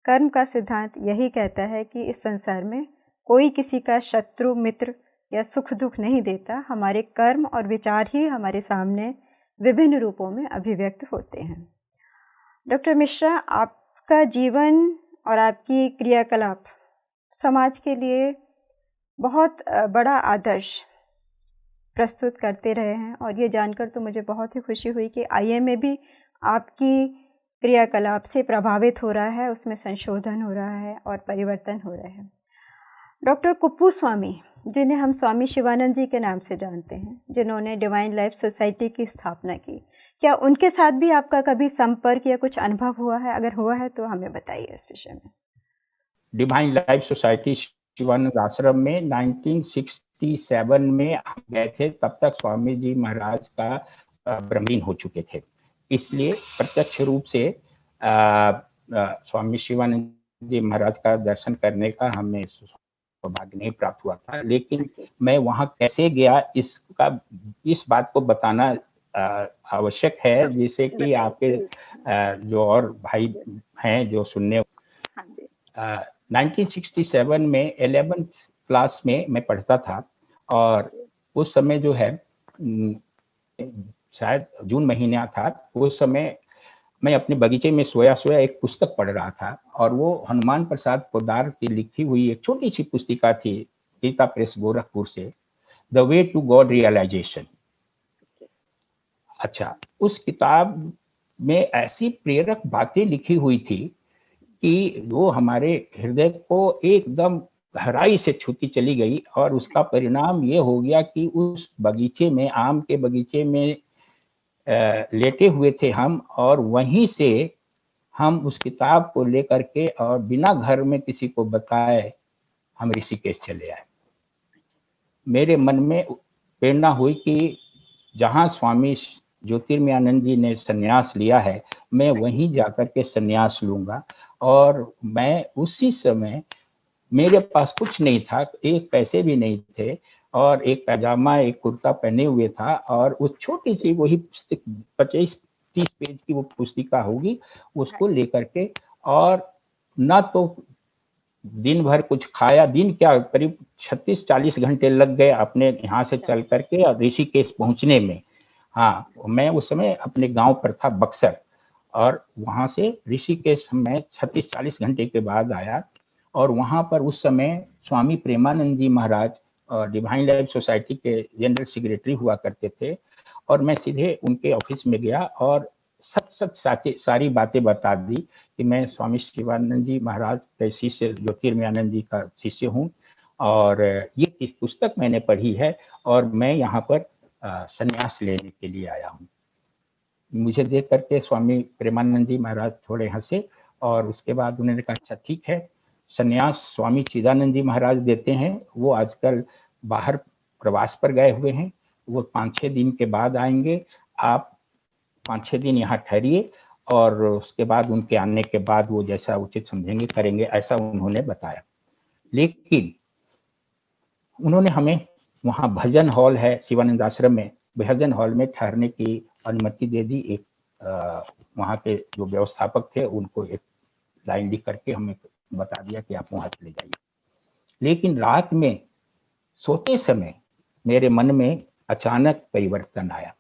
कर्म का सिद्धांत यही कहता है कि इस संसार में कोई किसी का शत्रु, मित्र या सुख दुख नहीं देता। हमारे कर्म और विचार ही हमारे सामने विभिन्न रूपों में अभिव्यक्त होते हैं। डॉक्टर मिश्रा, आपका जीवन और आपकी क्रियाकलाप समाज के लिए बहुत बड़ा आदर्श प्रस्तुत करते रहे हैं, और ये जानकर तो मुझे बहुत ही खुशी हुई कि IMA भी आपकी क्रियाकलाप से प्रभावित हो रहा है, उसमें संशोधन हो रहा है और परिवर्तन हो रहा है। डॉक्टर कुप्पू स्वामी, जिन्हें हम स्वामी शिवानंद जी के नाम से जानते हैं, जिन्होंने डिवाइन लाइफ सोसाइटी की स्थापना की, क्या उनके साथ भी आपका कभी संपर्क या कुछ अनुभव हुआ है? अगर हुआ है तो हमें बताइए इस विषय में। डिवाइन लाइफ सोसाइटी शिवानंद आश्रम में 1967 में गए थे, तब तक स्वामी जी महाराज का ब्रह्मलीन हो चुके थे, इसलिए प्रत्यक्ष रूप से स्वामी शिवानंद जी महाराज का दर्शन करने का हमें सौभाग्य नहीं प्राप्त हुआ था। लेकिन मैं वहां कैसे गया इस बात को बताना आवश्यक है, जिससे कि आपके जो और भाई हैं जो सुनने 1967 में 11th क्लास में मैं पढ़ता था, और उस समय जो है शायद जून महीना था, उस समय मैं अपने बगीचे में सोया एक पुस्तक पढ़ रहा था, और वो हनुमान प्रसाद पोद्दार की लिखी हुई एक छोटी सी पुस्तिका थी, गीता प्रेस गोरखपुर से, the way to God realisation. अच्छा, उस किताब में ऐसी प्रेरक बातें लिखी हुई थी कि वो हमारे हृदय को एकदम गहराई से छूती चली गई, और उसका परिणाम ये हो गया कि उस बगीचे में, आम के बगीचे में लेटे हुए थे हम, और वहीं से हम उस किताब को लेकर के और बिना घर में किसी को बताए हम ऋषिकेश चले आए। मेरे मन में प्रेरणा हुई कि जहाँ स्वामी ज्योतिर्मयानंद जी ने संन्यास लिया है, मैं वहीं जाकर के संन्यास लूंगा। और मैं उसी समय, मेरे पास कुछ नहीं था, एक पैसे भी नहीं थे, और एक पैजामा एक कुर्ता पहने हुए था, और उस छोटी सी वही 25-30 पेज की वो पुस्तिका होगी, उसको लेकर के, और ना तो दिन भर कुछ खाया, दिन क्या करीब 36-40 घंटे लग गए अपने यहाँ से चल करके और ऋषिकेश पहुंचने में। हाँ, मैं उस समय अपने गांव पर था बक्सर, और वहां से ऋषिकेश मैं 36-40 घंटे के बाद आया। और वहां पर उस समय स्वामी प्रेमानंद जी महाराज डिवाइन लाइफ सोसाइटी के जनरल सेक्रेटरी हुआ करते थे, और मैं सीधे उनके ऑफिस में गया और सच सारी बातें बता दी कि मैं स्वामी शिवानंद जी महाराज के शिष्य, ज्योतिर्मयानंद जी का शिष्य हूँ, और ये पुस्तक मैंने पढ़ी है, और मैं यहाँ पर संन्यास लेने के लिए आया हूँ। मुझे देख करके स्वामी प्रेमानंद जी महाराज थोड़े हंसे, और उसके बाद उन्होंने कहा अच्छा ठीक है, संन्यास स्वामी चिदानंद जी महाराज देते हैं, वो आजकल बाहर प्रवास पर गए हुए हैं, वो 5-6 दिन के बाद आएंगे, आप 5-6 दिन यहाँ ठहरिए, और उसके बाद उनके आने के बाद वो जैसा उचित समझेंगे करेंगे, ऐसा उन्होंने बताया। लेकिन उन्होंने हमें वहाँ भजन हॉल है शिवानंद आश्रम में, भजन हॉल में ठहरने की अनुमति दे दी। एक वहाँ के जो व्यवस्थापक थे उनको एक लाइन लिख करके हमें बता दिया कि आप वहाँ चले जाइए। लेकिन रात में सोते समय मेरे मन में अचानक परिवर्तन आया,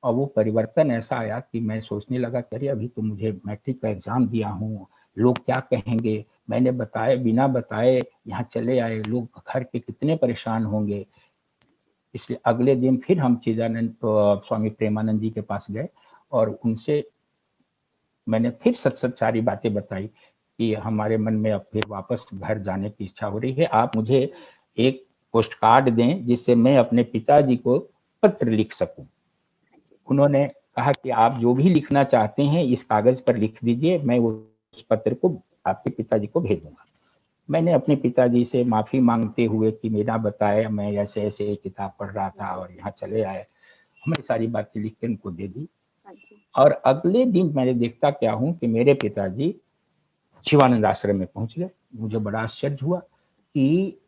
और वो परिवर्तन ऐसा आया कि मैं सोचने लगा कि अरे अभी तो मुझे मैट्रिक का एग्जाम दिया हूँ, लोग क्या कहेंगे, मैंने बताए बिना बताए यहाँ चले आए, लोग घर के कितने परेशान होंगे। इसलिए अगले दिन फिर हम चिदानंद स्वामी प्रेमानंद जी के पास गए, और उनसे मैंने फिर सच सारी बातें बताई कि हमारे मन में अब फिर वापस घर जाने की इच्छा हो रही है, आप मुझे एक पोस्ट कार्ड दें जिससे मैं अपने पिताजी को पत्र लिख सकूं। उन्होंने कहा कि आप जो भी लिखना चाहते हैं इस कागज पर लिख दीजिए, मैं उस पत्र को आपके पिताजी को भेजूंगा। मैंने अपने पिताजी से माफी मांगते हुए कि बिना बताए मैं ऐसे ऐसे किताब पढ़ रहा था और यहाँ चले आए, हमें सारी बातें लिख के उनको दे दी। और अगले दिन मैंने देखता क्या हूँ कि मेरे पिताजी शिवानंद आश्रम में पहुंच गए। मुझे बड़ा आश्चर्य हुआ कि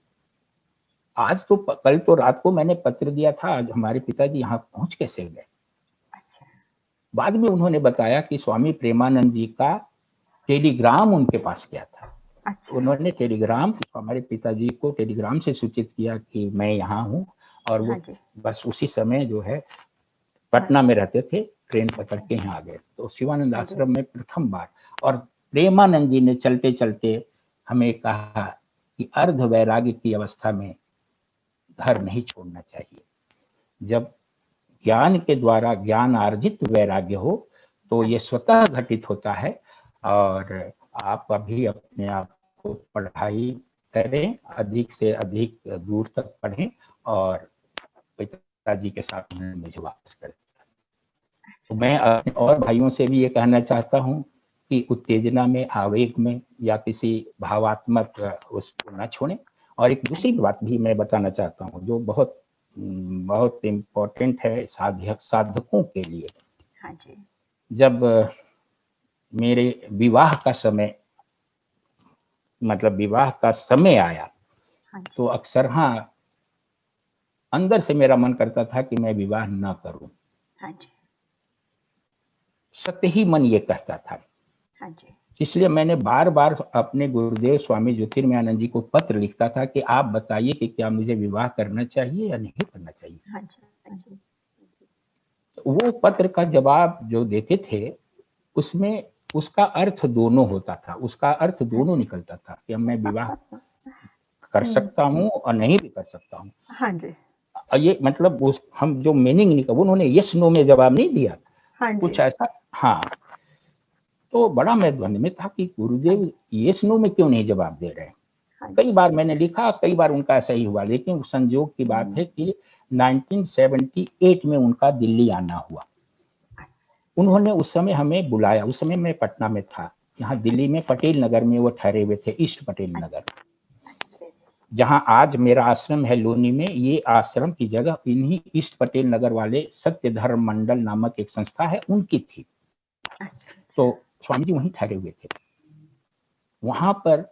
आज तो कल तो रात को मैंने पत्र दिया था, आज हमारे पिताजी यहाँ पहुंच कैसे गए। बाद में उन्होंने बताया कि स्वामी प्रेमानंद जी का टेलीग्राम उनके पास गया था। उन्होंने टेलीग्राम, हमारे पिताजी को टेलीग्राम से सूचित किया कि मैं यहाँ हूँ, और वो बस उसी समय जो है पटना में रहते थे, ट्रेन पकड़ के यहाँ आ गए। तो शिवानंद आश्रम में प्रथम बार, और प्रेमानंद जी ने चलते चलते हमें कहा कि अर्ध वैराग्य की अवस्था में घर नहीं छोड़ना चाहिए। जब ज्ञान के द्वारा ज्ञान अर्जित वैराग्य हो तो ये स्वतः घटित होता है, और आप अभी अपने आप को पढ़ाई करें, अधिक से अधिक दूर तक पढ़ें, और पिताजी के साथ मुझे वापस करें। तो मैं अपने और भाइयों से भी ये कहना चाहता हूँ कि उत्तेजना में, आवेग में या किसी भावात्मक उसको न छोड़ें। और एक दूसरी बात भी मैं बताना चाहता हूँ जो बहुत बहुत इम्पोर्टेंट है साधकों के लिए। हाँ जी। जब मेरे विवाह का समय, मतलब विवाह का समय आया, तो अक्सर हाँ अंदर से मेरा मन करता था कि मैं विवाह न करूं। सत्य ही मन ये कहता था। इसलिए मैंने बार बार अपने गुरुदेव स्वामी ज्योतिर्मयानंद जी को पत्र लिखता था कि आप बताइए कि क्या मुझे विवाह करना चाहिए या नहीं करना चाहिए। वो पत्र का जवाब जो देते थे उसमें उसका अर्थ दोनों होता था, उसका अर्थ दोनों निकलता था कि अब मैं विवाह कर सकता हूँ और नहीं भी कर सकता हूँ। हाँ जी। ये मतलब उस हम जो मीनिंग निकल, उन्होंने यस नो में जवाब नहीं दिया, कुछ ऐसा। हाँ, तो बड़ा मैं द्वंद में था कि गुरुदेव यस नो में क्यों नहीं जवाब दे रहे हैं। कई बार मैंने लिखा, कई बार उनका सही हुआ, लेकिन संजोग की बात है कि 1978 में उनका दिल्ली आना हुआ। उन्होंने उस समय हमें बुलाया, उस समय मैं पटना में था, यहाँ दिल्ली में पटेल नगर में वो ठहरे हुए थे, ईस्ट पटेल नगर, जहाँ आज मेरा आश्रम है लोनी में। ये आश्रम की जगह इन्हीं ईस्ट पटेल नगर वाले सत्य धर्म मंडल नामक एक संस्था है, उनकी थी। तो स्वामी जी वहीं ठहरे हुए थे। वहां पर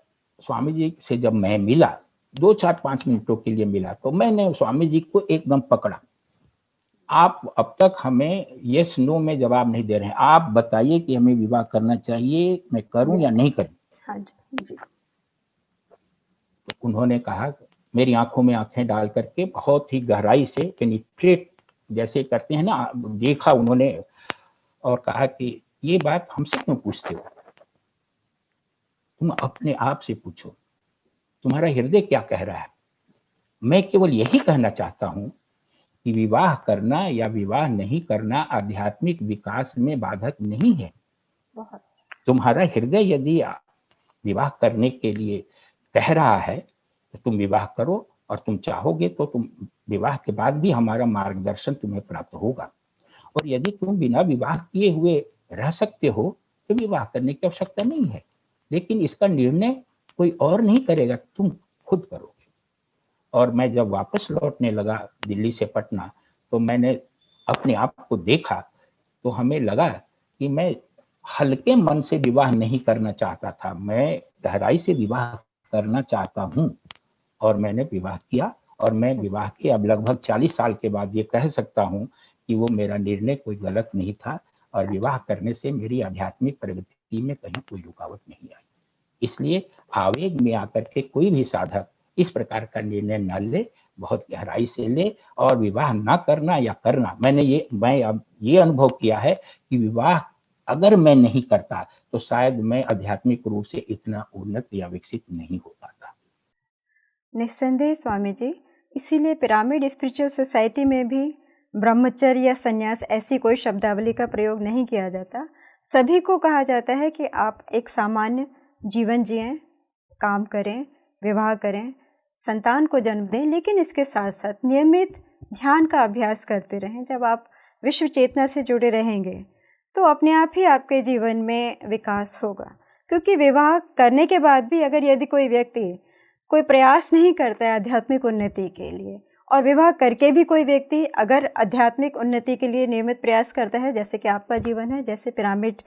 स्वामी जी से जब मैं मिला, 2-4-5 मिनटों के लिए मिला, तो मैंने स्वामी जी को एकदम पकड़ा। आप अब तक हमें यस नो में जवाब नहीं दे रहे हैं, आप बताइए कि हमें विवाह करना चाहिए, मैं करूं या नहीं करूं। हाँ जी। तो उन्होंने कहा, मेरी आंखों में आंखें डाल करके बहुत ही गहराई से पेनिट्रेट जैसे करते हैं ना, देखा उन्होंने और कहा कि ये बात हमसे क्यों पूछते हो, तुम अपने आप से पूछो, तुम्हारा हृदय क्या कह रहा है। मैं केवल यही कहना चाहता हूं कि विवाह करना या विवाह नहीं करना आध्यात्मिक विकास में बाधक नहीं है। तुम्हारा हृदय यदि विवाह करने के लिए कह रहा है तो तुम विवाह करो, और तुम चाहोगे तो तुम विवाह के बाद भी हमारा मार्गदर्शन तुम्हें प्राप्त होगा। और यदि तुम बिना विवाह किए हुए रह सकते हो तो विवाह करने की आवश्यकता नहीं है, लेकिन इसका निर्णय कोई और नहीं करेगा, तुम खुद करोगे। और मैं जब वापस लौटने लगा दिल्ली से पटना, तो मैंने अपने आप को देखा, तो हमें लगा कि मैं हल्के मन से विवाह नहीं करना चाहता था, मैं गहराई से विवाह करना चाहता हूं। और मैंने विवाह किया, और मैं विवाह के अब लगभग 40 साल के बाद ये कह सकता हूं कि वो मेरा निर्णय कोई गलत नहीं था, और विवाह करने से मेरी आध्यात्मिक प्रगति में कहीं कोई रुकावट नहीं आई। इसलिए आवेग में आकर के कोई भी साधक इस प्रकार का निर्णय न ले, बहुत गहराई से ले। और विवाह ना करना या करना, मैं अब ये अनुभव किया है कि विवाह अगर मैं नहीं करता तो शायद मैं आध्यात्मिक रूप से इतना उन्नत या विकसित नहीं हो पाता। निस्संदेह स्वामी जी, इसीलिए पिरामिड स्पिरिचुअल सोसाइटी में भी ब्रह्मचर्य या संन्यास ऐसी कोई शब्दावली का प्रयोग नहीं किया जाता। सभी को कहा जाता है कि आप एक सामान्य जीवन जिएं, काम करें, विवाह करें, संतान को जन्म दें, लेकिन इसके साथ साथ नियमित ध्यान का अभ्यास करते रहें। जब आप विश्व चेतना से जुड़े रहेंगे तो अपने आप ही आपके जीवन में विकास होगा। क्योंकि विवाह करने के बाद भी अगर यदि कोई व्यक्ति कोई प्रयास नहीं करता है आध्यात्मिक उन्नति के लिए, और विवाह करके भी कोई व्यक्ति अगर आध्यात्मिक उन्नति के लिए नियमित प्रयास करता है, जैसे कि आपका जीवन है, जैसे पिरामिड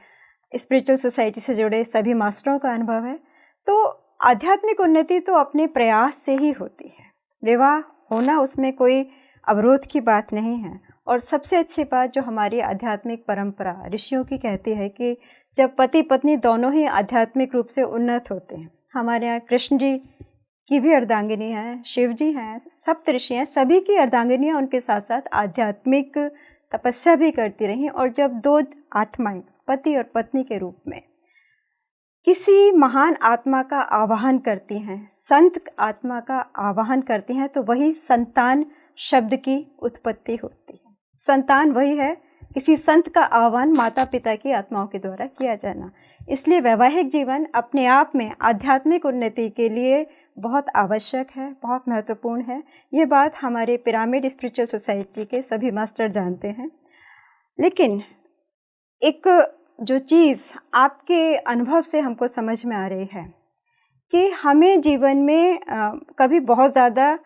स्पिरिचुअल सोसाइटी से जुड़े सभी मास्टरों का अनुभव है, तो आध्यात्मिक उन्नति तो अपने प्रयास से ही होती है। विवाह होना उसमें कोई अवरोध की बात नहीं है। और सबसे अच्छी बात जो हमारी आध्यात्मिक परंपरा ऋषियों की कहती है कि जब पति पत्नी दोनों ही आध्यात्मिक रूप से उन्नत होते हैं, हमारे यहाँ कृष्ण जी की भी अर्धांगिनी हैं, शिव जी हैं, सप्त ऋषि हैं, सभी की अर्धांगिनियाँ उनके साथ साथ आध्यात्मिक तपस्या भी करती रहीं। और जब दो आत्माएं पति और पत्नी के रूप में किसी महान आत्मा का आवाहन करती हैं, संत आत्मा का आवाहन करती हैं, तो वही संतान शब्द की उत्पत्ति होती है। संतान वही है, किसी संत का आह्वान माता पिता की आत्माओं के द्वारा किया जाना। इसलिए वैवाहिक जीवन अपने आप में आध्यात्मिक उन्नति के लिए बहुत आवश्यक है, बहुत महत्वपूर्ण है। ये बात हमारे पिरामिड स्पिरिचुअल सोसाइटी के सभी मास्टर जानते हैं। लेकिन एक जो चीज़ आपके अनुभव से हमको समझ में आ रही है कि हमें जीवन में कभी बहुत ज़्यादा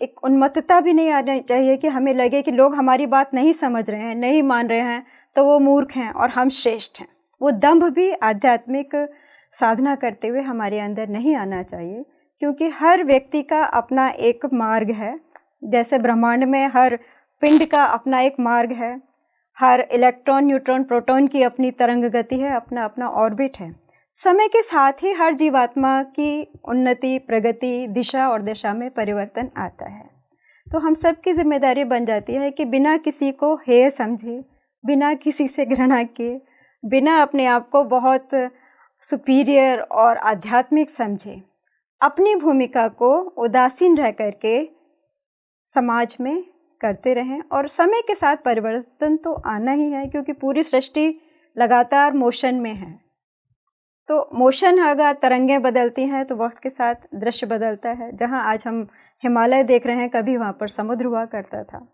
एक उन्मत्तता भी नहीं आनी चाहिए कि हमें लगे कि लोग हमारी बात नहीं समझ रहे हैं, नहीं मान रहे हैं, तो वो मूर्ख हैं और हम श्रेष्ठ हैं। वो दंभ भी आध्यात्मिक साधना करते हुए हमारे अंदर नहीं आना चाहिए, क्योंकि हर व्यक्ति का अपना एक मार्ग है। जैसे ब्रह्मांड में हर पिंड का अपना एक मार्ग है, हर इलेक्ट्रॉन, न्यूट्रॉन, प्रोटॉन की अपनी तरंग गति है, अपना अपना ऑर्बिट है। समय के साथ ही हर जीवात्मा की उन्नति, प्रगति, दिशा और दिशा में परिवर्तन आता है। तो हम सब की जिम्मेदारी बन जाती है कि बिना किसी को हेय समझे, बिना किसी से घृणा किए, बिना अपने आप को बहुत सुपीरियर और आध्यात्मिक समझे, अपनी भूमिका को उदासीन रह करके समाज में करते रहें। और समय के साथ परिवर्तन तो आना ही है, क्योंकि पूरी सृष्टि लगातार मोशन में है। तो मोशन अगर तरंगें बदलती हैं तो वक्त के साथ दृश्य बदलता है। जहाँ आज हम हिमालय देख रहे हैं, कभी वहाँ पर समुद्र हुआ करता था,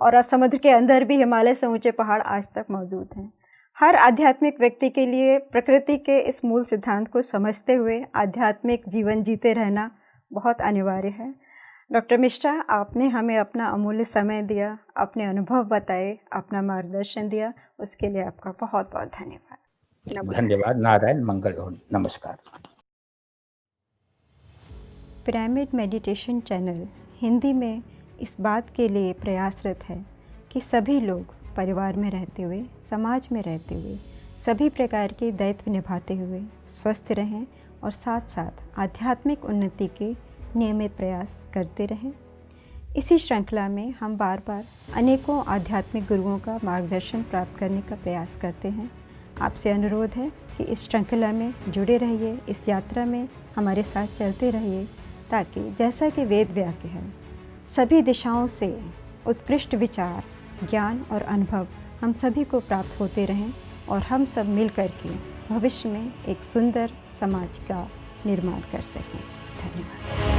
और आज समुद्र के अंदर भी हिमालय से ऊंचे पहाड़ आज तक मौजूद हैं। हर आध्यात्मिक व्यक्ति के लिए प्रकृति के इस मूल सिद्धांत को समझते हुए आध्यात्मिक जीवन जीते रहना बहुत अनिवार्य है। डॉक्टर मिश्रा, आपने हमें अपना अमूल्य समय दिया, अपने अनुभव बताए, अपना मार्गदर्शन दिया, उसके लिए आपका बहुत बहुत धन्यवाद। धन्यवाद। नारायण मंगल और नमस्कार। पिरामिड मेडिटेशन चैनल हिंदी में इस बात के लिए प्रयासरत है कि सभी लोग परिवार में रहते हुए, समाज में रहते हुए, सभी प्रकार के दायित्व निभाते हुए स्वस्थ रहें और साथ साथ आध्यात्मिक उन्नति के नियमित प्रयास करते रहें। इसी श्रृंखला में हम बार बार अनेकों आध्यात्मिक गुरुओं का मार्गदर्शन प्राप्त करने का प्रयास करते हैं। आपसे अनुरोध है कि इस श्रृंखला में जुड़े रहिए, इस यात्रा में हमारे साथ चलते रहिए, ताकि जैसा कि वेद वाक्य है, सभी दिशाओं से उत्कृष्ट विचार, ज्ञान और अनुभव हम सभी को प्राप्त होते रहें और हम सब मिल कर के भविष्य में एक सुंदर समाज का निर्माण कर सकें। धन्यवाद।